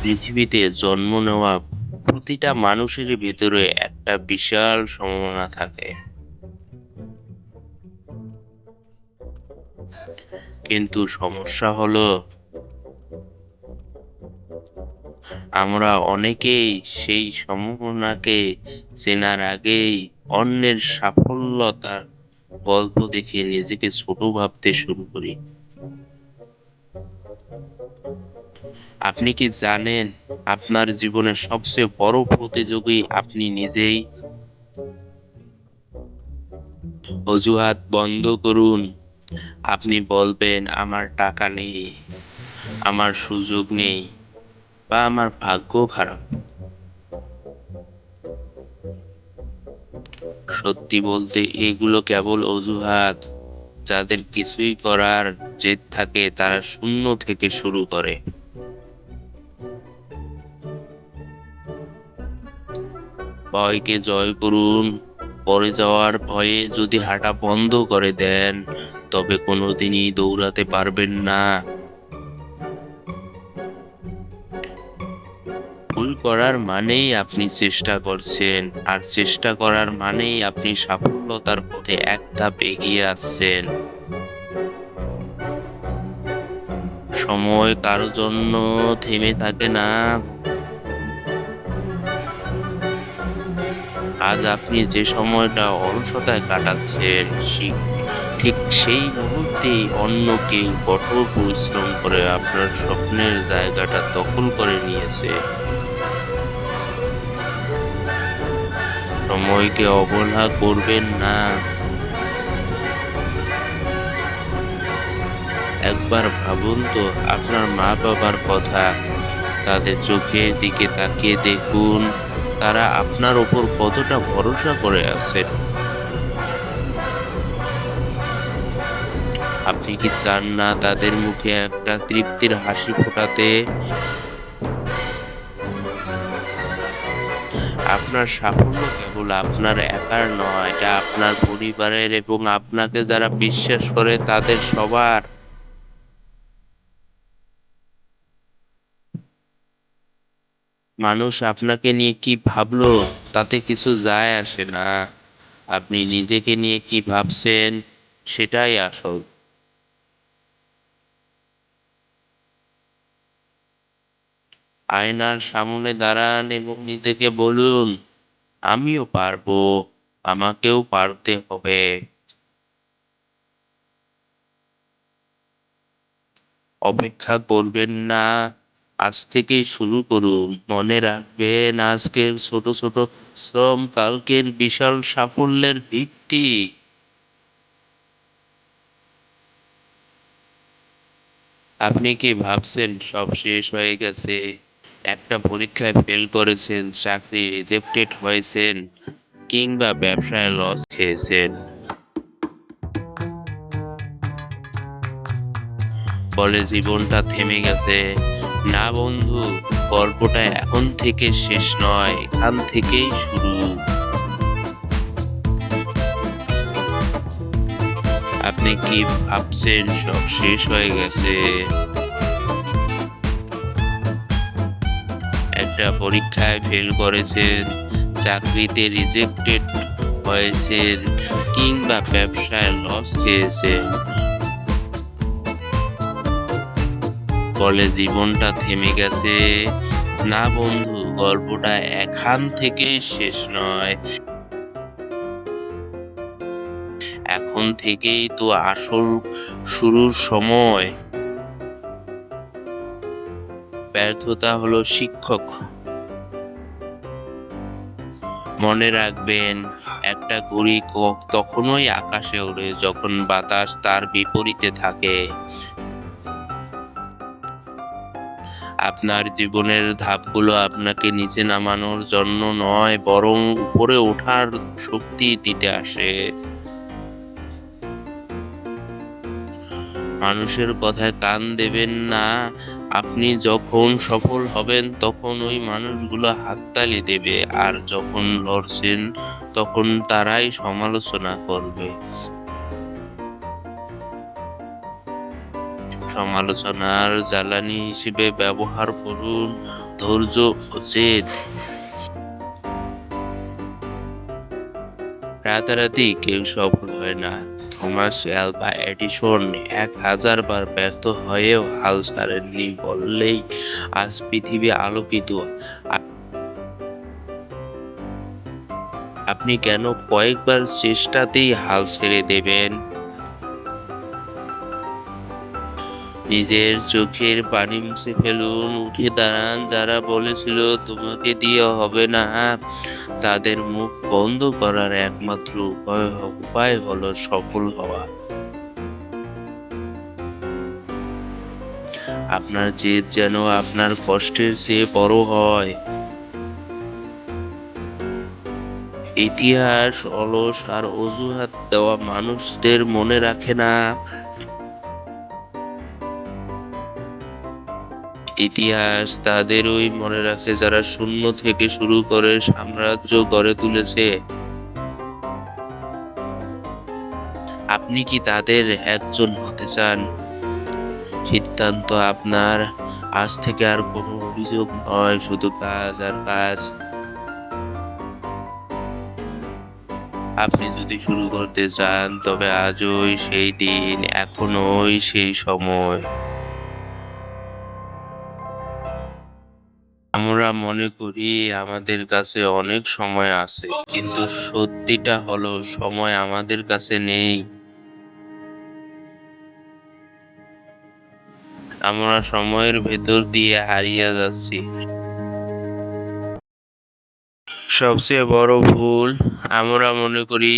পৃথিবীতে জন্ম নেওয়া প্রতিটা মানুষের ভেতরে একটা বিশাল সম্ভাবনা থাকে, কিন্তু সমস্যা হলো আমরা অনেকেই সেই সম্ভাবনাকে চেনার আগেই অন্যের সাফল্যতার গল্প দেখে নিজেকে ছোট ভাবতে শুরু করি। আপনি কি জানেন আপনার জীবনের সবচেয়ে বড় প্রতিযোগী আপনি নিজেই? অজুহাত বন্ধ করুন। আপনি বলবেন আমার টাকা নেই, আমার সুযোগ নেই, বা আমার ভাগ্য খারাপ। সত্যি বলতে এগুলো কেবল অজুহাত। যাদের কিছুই করার জেদ থাকে তারা শূন্য থেকে শুরু করে। ভয়কে জয় করুন। পড়ে যাওয়ার ভয়ে যদি হাঁটা বন্ধ করে দেন তবে কোনোদিনই দৌড়াতে পারবেন না। ভুল করার মানেই আপনি চেষ্টা করছেন, আর চেষ্টা করার মানেই আপনি সাফল্যতার পথে এক ধাপ এগিয়ে আসছেন। সময় কারো জন্য থেমে থাকে না। আজ আপনি যে সময়টা অলসতায় কাটাচ্ছেন, ঠিক সেই মুহূর্তেই অন্য কেউ কঠোর পরিশ্রম করে আপনার স্বপ্নের জায়গাটা দখল করে নিয়েছে। সময়কে অবহেলা করবেন না। একবার ভাবুন তো আপনার মা বাবার কথা। তাদের চোখের দিকে তাকিয়ে দেখুন, তারা আপনার ওপর কতটা ভরসা করে আছেন। আপনি কি চান না তাদের মুখে একটা তৃপ্তির হাসি ফোটাতে? আপনার সাফল্য কেবল আপনার একার নয়, এটা আপনার পরিবারের এবং আপনাকে যারা বিশ্বাস করে তাদের সবার। মানুষ আপনাকে নিয়ে কি ভাবলো তাতে কিছু যায় আসে না। আপনি নিজেকে নিয়ে কি ভাবছেন সেটাই আসল। আয়নার সামনে দাঁড়ান এবং নিজেকে বলুন, আমিও পারবো, আমাকেও পারতে হবে। অপেক্ষা করবেন না, আজ থেকেই শুরু করুন। মনে রাখবেন আজকের ছোট ছোট শ্রম কালকের বিশাল সাফল্যের ভিত্তি। আপনি কি ভাবছেন সব শেষ হয়ে গেছে? একটা পরীক্ষায় ফেল করেছেন, চাকরি রিজেক্টেড হয়েছেন, কিংবা ব্যবসায় লস খেয়েছেন, বলে জীবনটা থেমে গেছে। না বন্ধু, গল্পটা এখন থেকে শেষ নয়, এখান থেকেই শুরু। আপনি কি ভাবছেন সব শেষ হয়ে গেছে? একটা পরীক্ষায় ফেল করেছেন, চাকরিতে রিজেক্টেড হয়েছেন, কিংবা ব্যবসায় লস খেয়েছেন, বলে জীবনটা থেমে গেছে। না বন্ধু, গল্পটা এখান থেকেই শেষ নয়, এখন থেকেই তো আসল শুরুর সময়। ব্যর্থতা হলো শিক্ষক। মনে রাখবেন, একটা ঘুড়ি তখনই আকাশে ওড়ে যখন বাতাস তার বিপরীতে থাকে। আপনার জীবনের ধাপগুলো আপনাকে নিচে নামানোর জন্য নয়, বরং উপরে ওঠার শক্তি দিতে আসে। মানুষের কথায় কান দেবেন না। আপনি যখন সফল হবেন তখন ওই মানুষগুলো হাততালি দেবে, আর যখন লড়ছেন তখন তারাই সমালোচনা করবে। সমালোচনার জ্বালানি হিসেবে ব্যবহার করুন। ধৈর্য ও জেদ। রাতারাতি কেউ সফল হয় না। থমাস আলভা এডিসন ১,০০০ বার ব্যর্থ হয়েও হাল ছাড়েননি বললেই আজ পৃথিবী আলোকিত। আপনি কেন কয়েকবার চেষ্টাতেই হাল ছেড়ে দেবেন? নিজের চোখের পানি মুছে ফেলুন, উঠে দাঁড়ান। যারা বলেছিল তোমাকে দিয়ে হবে না, তাদের মুখ বন্ধ করার একমাত্র উপায় হলো সফল হওয়া। আপনার জেদ যেন আপনার কষ্টের চেয়ে বড় হয়। ইতিহাস অলস আর অজুহাত দেওয়া মানুষদের মনে রাখে না। ইতিহাস তাদেরই মনে রাখে যারা শূন্য থেকে শুরু করে সাম্রাজ্য গড়ে তুলেছে। আপনি কি তাদের একজন হতে চান? সিদ্ধান্ত আপনার। আজ থেকে আর কোনো অভিযোগ নয়, শুধু কাজ আর কাজ। আপনি যদি শুরু করতে চান তবে আজই সেই দিন, এখনই সেই সময়। আমরা মনে করি আমাদের কাছে অনেক সময় আছে, কিন্তু সত্যিটা হলো সময় আমাদের কাছে নেই। আমরা সময়ের ভেতর দিয়ে হারিয়ে যাচ্ছি। সবচেয়ে বড় ভুল, আমরা মনে করি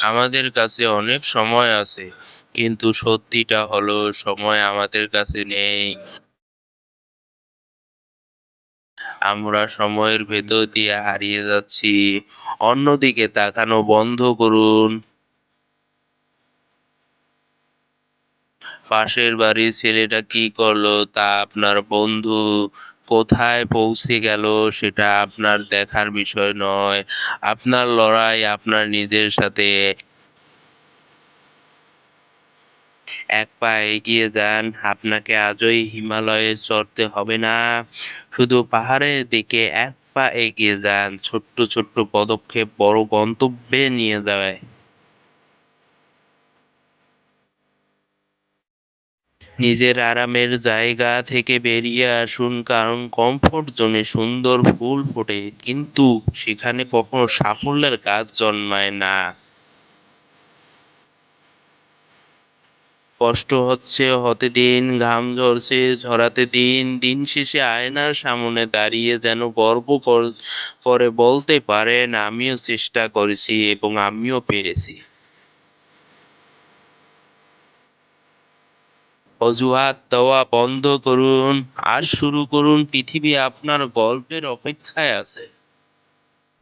আমাদের কাছে অনেক সময় আছে, কিন্তু সত্যিটা হলো সময় আমাদের কাছে নেই। আমরা সময়ের ভেতর দিয়ে হারিয়ে যাচ্ছি। অন্যদিকে তাকানো বন্ধ করুন। পাশের বাড়ির ছেলেটা কি করলো তা আপনার বন্ধু। কোথায় পৌঁছে গেল সেটা আপনার দেখার বিষয় নয়। আপনার লড়াই আপনার নিজের সাথে। এক পা এগিয়ে যান। আপনাকে আজই হিমালয়ে চড়তে হবে না, শুধু পাহাড়ের দিকে এক পা এগিয়ে যান। ছোট্ট ছোট্ট পদক্ষেপ বড় গন্তব্যে নিয়ে যায়। নিজের আরামের জায়গা থেকে বেরিয়ে আসুন, কারণ কমফোর্ট জোনে সুন্দর ফুল ফোটে, কিন্তু সেখানে কখনো সাফল্যের গাছ জন্মায় না। কষ্ট হচ্ছে হতে দিন, ঘাম ঝরছে ঝরাতে দিন। দিন শেষে আয়নার সামনে দাঁড়িয়ে যেন গর্ব করে বলতে পারেন, আমিও চেষ্টা করেছি এবং আমিও পেরেছি। অজুহাত দেওয়া বন্ধ করুন। আজ শুরু করুন। পৃথিবী আপনার গল্পের অপেক্ষায় আছে।